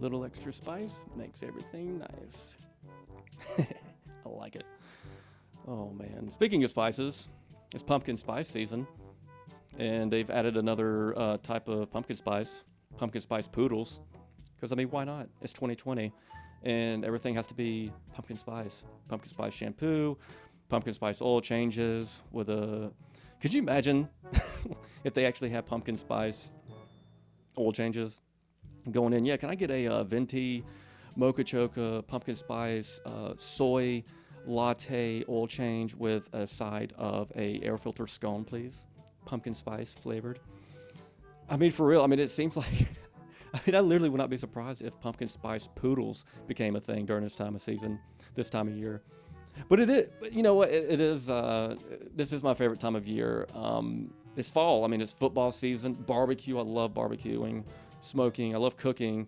Little extra spice makes everything nice. I like it. Oh man. Speaking of spices, it's pumpkin spice season, and they've added another type of pumpkin spice poodles. Because I mean, why not? It's 2020, and everything has to be pumpkin spice. Pumpkin spice shampoo, pumpkin spice oil changes with a. Could you imagine if they actually had pumpkin spice oil changes going in? Yeah, can I get a venti mocha choca pumpkin spice soy latte oil change with a side of a air filter scone, please? Pumpkin spice flavored. I mean, for real. I mean, it seems like. I mean, I literally would not be surprised if pumpkin spice poodles became a thing during this time of season, this time of year. But it is. But you know what? It is. This is my favorite time of year. It's fall. I mean, it's football season. Barbecue. I love barbecuing, smoking. I love cooking,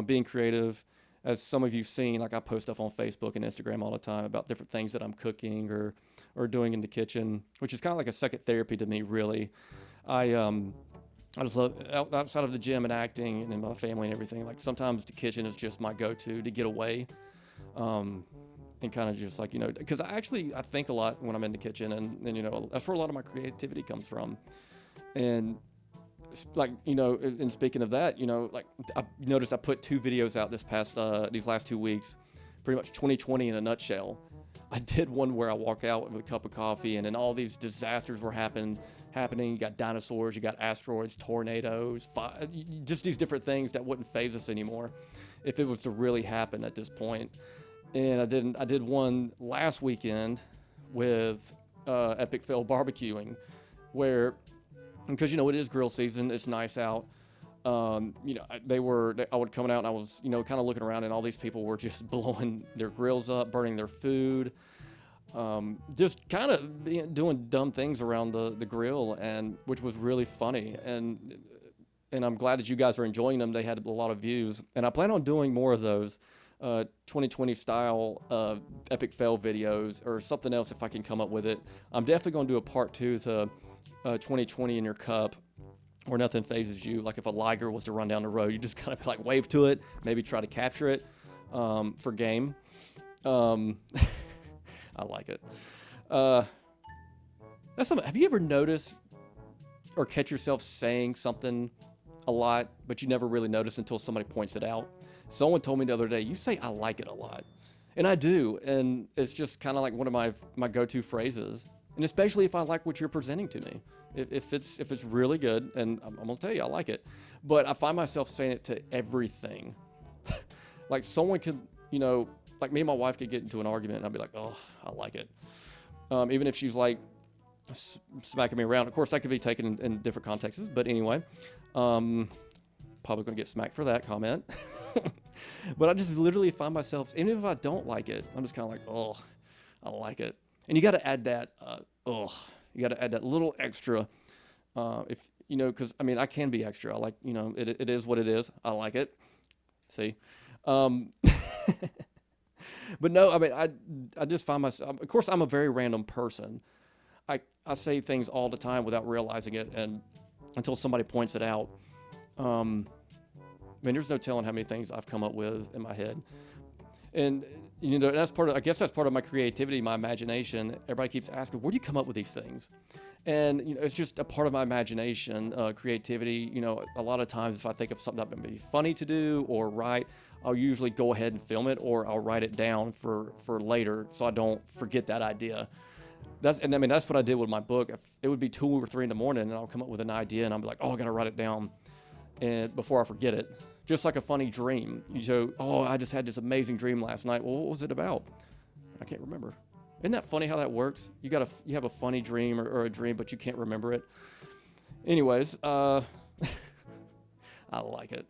being creative. As some of you've seen, like I post stuff on Facebook and Instagram all the time about different things that I'm cooking or doing in the kitchen, which is kind of like a second therapy to me, really. I just love outside of the gym and acting and my family and everything. Like sometimes the kitchen is just my go-to to get away, and kind of just like because I think a lot when I'm in the kitchen, and that's where a lot of my creativity comes from. And like and speaking of that, like I noticed I put 2 videos out these last 2 weeks, pretty much 2020 in a nutshell. I did one where I walk out with a cup of coffee, and then all these disasters were happening. You got dinosaurs, you got asteroids, tornadoes, just these different things that wouldn't faze us anymore if it was to really happen at this point. And I did one last weekend with epic fail barbecuing, where because it is grill season, it's nice out. I would come out and I was kind of looking around, and all these people were just blowing their grills up, burning their food. Just kind of doing dumb things around the grill, and which was really funny, and I'm glad that you guys are enjoying them. They had a lot of views, and I plan on doing more of those 2020 style epic fail videos or something else if I can come up with it. I'm definitely going to do a part 2 to 2020 in your cup, where nothing phases you. Like if a liger was to run down the road, you just kind of like wave to it, maybe try to capture it for game. I like it. That's something. Have you ever noticed or catch yourself saying something a lot, but you never really notice until somebody points it out? Someone told me the other day, you say "I like it" a lot, and I do, and it's just kind of like one of my go-to phrases. And especially if I like what you're presenting to me, if it's really good, and I'm gonna tell you I like it, but I find myself saying it to everything. Like someone could, like me and my wife could get into an argument, and I'd be like, "Oh, I like it," even if she's like smacking me around. Of course, that could be taken in different contexts, but anyway, probably gonna get smacked for that comment. But I just literally find myself, even if I don't like it, I'm just kind of like, "Oh, I like it." And you got to add that, you got to add that little extra, if because I mean I can be extra. I like, it is what it is. I like it. See. But no, I mean, I just find myself, of course, I'm a very random person. I say things all the time without realizing it, and until somebody points it out. I mean, there's no telling how many things I've come up with in my head. And, that's I guess that's part of my creativity, my imagination. Everybody keeps asking, where do you come up with these things? And, it's just a part of my imagination, creativity. A lot of times if I think of something that would be funny to do or write, I'll usually go ahead and film it, or I'll write it down for later so I don't forget that idea. That's what I did with my book. It would be 2 or 3 in the morning, and I'll come up with an idea, and I'll be like, oh, I got to write it down and before I forget it. Just like a funny dream. I just had this amazing dream last night. Well, what was it about? I can't remember. Isn't that funny how that works? You have a funny dream or a dream, but you can't remember it. Anyways, I like it.